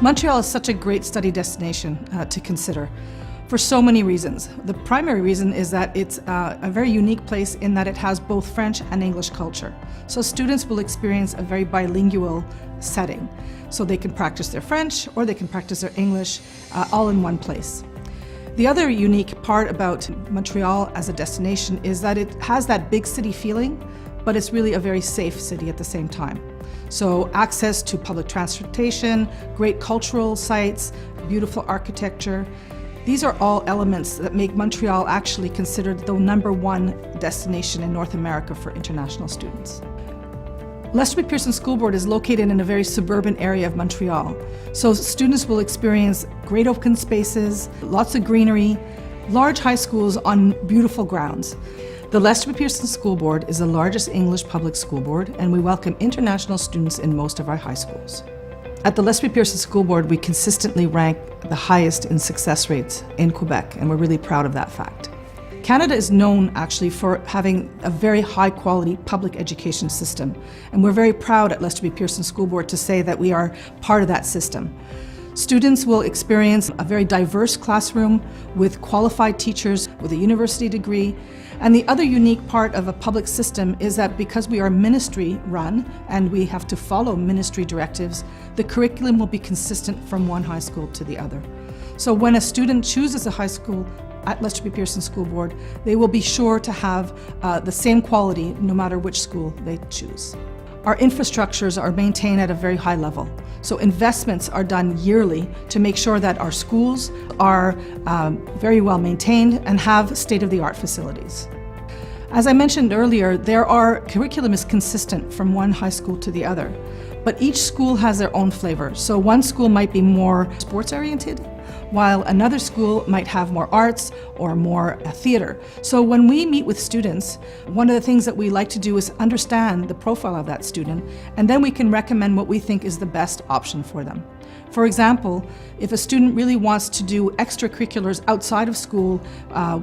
Montreal is such a great study destination to consider for so many reasons. The primary reason is that it's a very unique place in that it has both French and English culture. So students will experience a very bilingual setting. So they can practice their French or they can practice their English all in one place. The other unique part about Montreal as a destination is that it has that big city feeling, but it's really a very safe city at the same time. So access to public transportation, great cultural sites, beautiful architecture. These are all elements that make Montreal actually considered the #1 destination in North America for international students. Lethbridge Pearson School Board is located in a very suburban area of Montreal. So students will experience great open spaces, lots of greenery, large high schools on beautiful grounds. The Lethbridge Pearson School Board is the largest English public school board, and we welcome international students in most of our high schools. At the Lethbridge Pearson School Board, we consistently rank the highest in success rates in Quebec, and we're really proud of that fact. Canada is known actually for having a very high quality public education system, and we're very proud at Lethbridge Pearson School Board to say that we are part of that system. Students will experience a very diverse classroom with qualified teachers with a university degree. And the other unique part of a public system is that because we are ministry run and we have to follow ministry directives, the curriculum will be consistent from one high school to the other. So when a student chooses a high school at Lethbridge Pearson School Board, they will be sure to have the same quality no matter which school they choose. Our infrastructures are maintained at a very high level. So investments are done yearly to make sure that our schools are very well maintained and have state-of-the-art facilities. As I mentioned earlier, curriculum is consistent from one high school to the other, but each school has their own flavor. So one school might be more sports-oriented, while another school might have more arts or more theater. So when we meet with students, one of the things that we like to do is understand the profile of that student, and then we can recommend what we think is the best option for them. For example, if a student really wants to do extracurriculars outside of school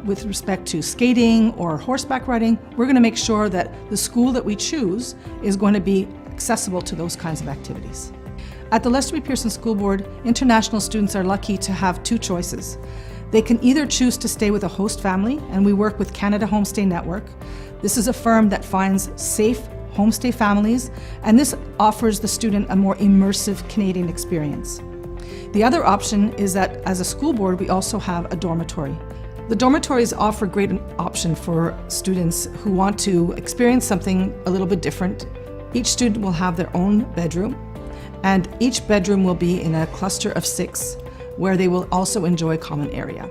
with respect to skating or horseback riding, we're going to make sure that the school that we choose is going to be accessible to those kinds of activities. At the Lethbridge Pearson School Board, international students are lucky to have two choices. They can either choose to stay with a host family, and we work with Canada Homestay Network. This is a firm that finds safe homestay families, and this offers the student a more immersive Canadian experience. The other option is that as a school board, we also have a dormitory. The dormitories offer great option for students who want to experience something a little bit different. Each student will have their own bedroom, and each bedroom will be in a cluster of 6 where they will also enjoy common area.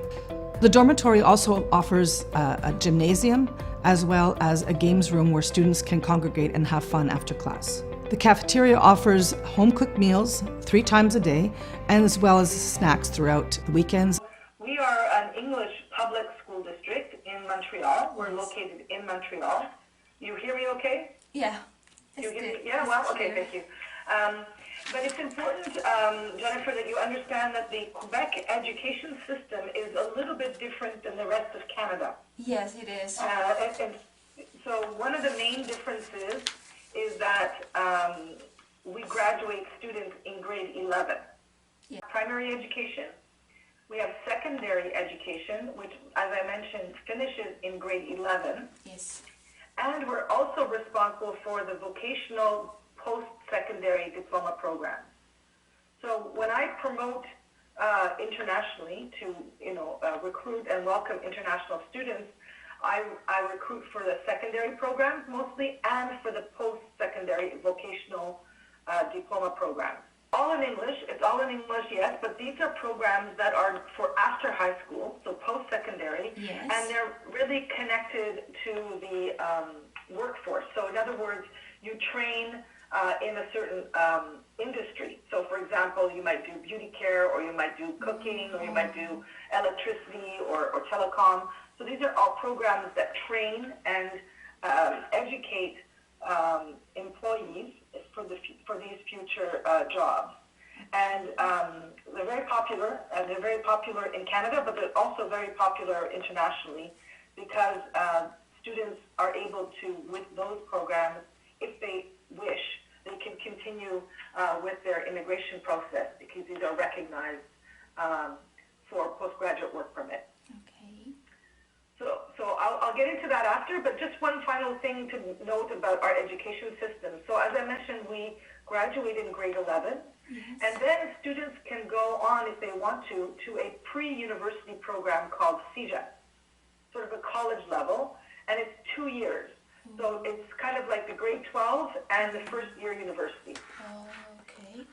The dormitory also offers a gymnasium as well as a games room where students can congregate and have fun after class. The cafeteria offers home-cooked meals 3 times a day, and as well as snacks throughout the weekends. We are an English public school district in Montreal. We're located in Montreal. You hear me okay? Yeah. You hear me? Yeah, well, okay, thank you. But it's important, Jennifer, that you understand that the Quebec education system is a little bit different than the rest of Canada. Yes, it is. And so one of the main differences is that we graduate students in grade 11. Yeah. Primary education. We have secondary education, which, as I mentioned, finishes in grade 11. Yes. And we're also responsible for the vocational post-secondary diploma program. So when I promote internationally to recruit and welcome international students, I recruit for the secondary programs mostly and for the post-secondary vocational diploma programs. All in English, it's all in English, yes, but these are programs that are for after high school, so post-secondary, yes. And they're really connected to the workforce. So in other words, you train in a certain industry. So for example, you might do beauty care, or you might do cooking, or you might do electricity or telecom. So these are all programs that train and educate employees for these future jobs. And they're very popular. They're very popular in Canada, but they're also very popular internationally because students are able to, with those programs, if they wish, they can continue continue with their immigration process because these are recognized for postgraduate work permit. Okay. So I'll get into that after, but just one final thing to note about our education system. So as I mentioned, we graduate in grade 11, and then students can go on, if they want to a pre-university program called CEGEP, sort of a college level, and it's 2 years. So it's kind of like the grade 12 and the first year university. Oh, okay.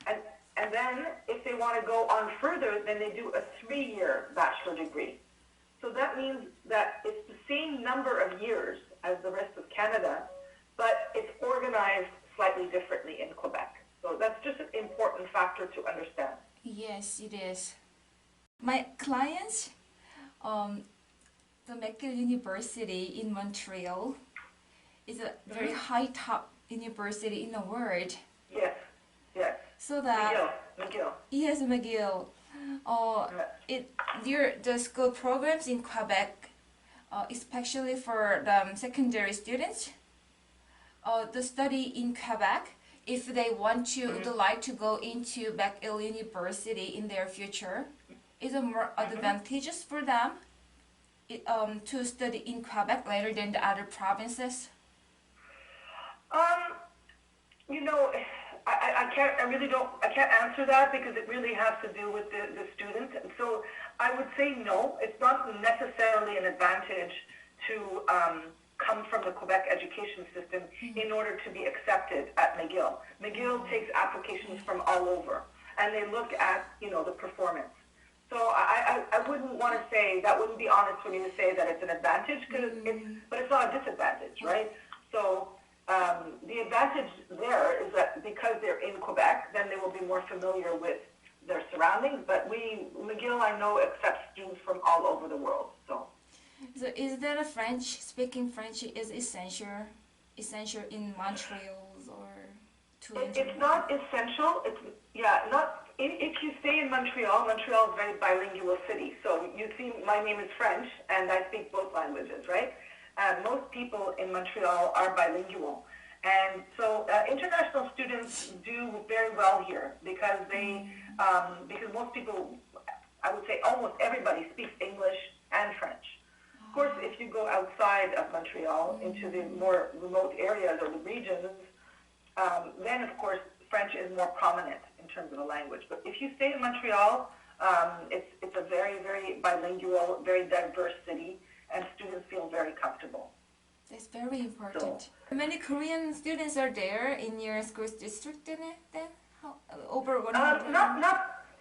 And then if they want to go on further, then they do a 3-year bachelor degree. So that means that it's the same number of years as the rest of Canada, but it's organized slightly differently in Quebec. So that's just an important factor to understand. Yes, it is. My clients, the McGill University in Montreal, is a very high top university in the world. Yes, yes. So that McGill. yes, McGill. The school programs in Quebec, especially for the secondary students, the study in Quebec, if they want to would like to go into McGill University in their future, is a more advantageous for them to study in Quebec rather than the other provinces. You know, I can't answer that because it really has to do with the student. So I would say no, it's not necessarily an advantage to come from the Quebec education system in order to be accepted at McGill. McGill takes applications from all over, and they look at, the performance. So I wouldn't want to say, that wouldn't be honest for me to say that it's an advantage, but it's not a disadvantage, right? So the advantage there is that because they're in Quebec, then they will be more familiar with their surroundings. But McGill, I know, accepts students from all over the world. So is that a speaking French is essential in Montreal or to it's not essential. If you stay in Montreal, Montreal is a very bilingual city. So you see, my name is French, and I speak both languages, right? Most people in Montreal are bilingual. And so international students do very well here because because most people, I would say almost everybody, speaks English and French. Of course, if you go outside of Montreal into the more remote areas or the regions, then of course French is more prominent in terms of the language. But if you stay in Montreal, it's a very, very bilingual, very diverse city, and students feel very comfortable. That's very important. How many Korean students are there in your school district then? Over 100?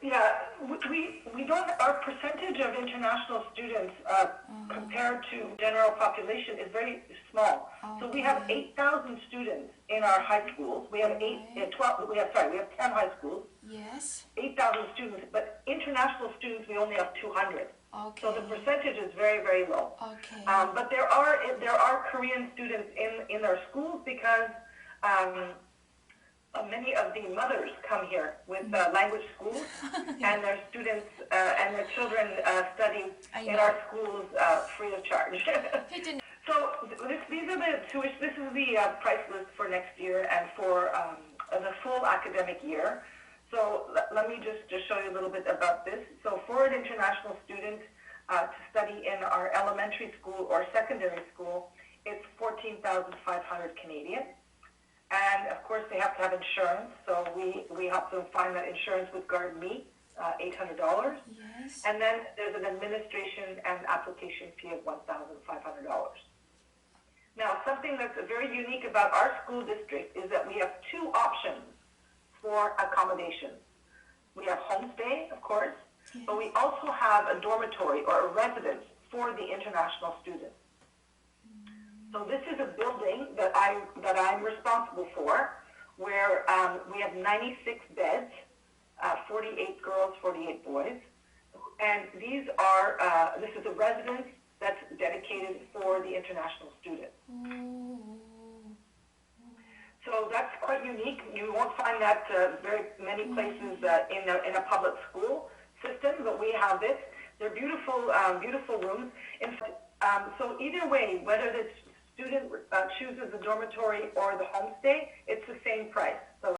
We don't, our percentage of international students compared to general population is very small. So we have 8,000 students in our high schools. We have 10 high schools. Yes. 8,000 students, but international students we only have 200. Okay. So the percentage is very, very low. Okay. But there are Korean students in our schools because many of the mothers come here with language schools, and their students and their children study in our schools free of charge. So these are the tuition. This is the price list for next year and for the full academic year. So let me just show you a little bit about this. So for an international student to study in our elementary school or secondary school, it's 14,500 Canadian. And of course, they have to have insurance. So we help them find that insurance with Guard Me, $800. Yes. And then there's an administration and application fee of $1,500. Now, something that's very unique about our school district is that we have 2 options for accommodation. We have homestay, of course, but we also have a dormitory or a residence for the international students. So this is a building that I'm responsible for, where we have 96 beds, 48 girls, 48 boys, and this is a residence that's dedicated for the international students. So that's quite unique. You won't find that very many places in a public school system, but we have this. They're beautiful, beautiful rooms. In fact, so either way, whether the student chooses the dormitory or the homestay, it's the same price.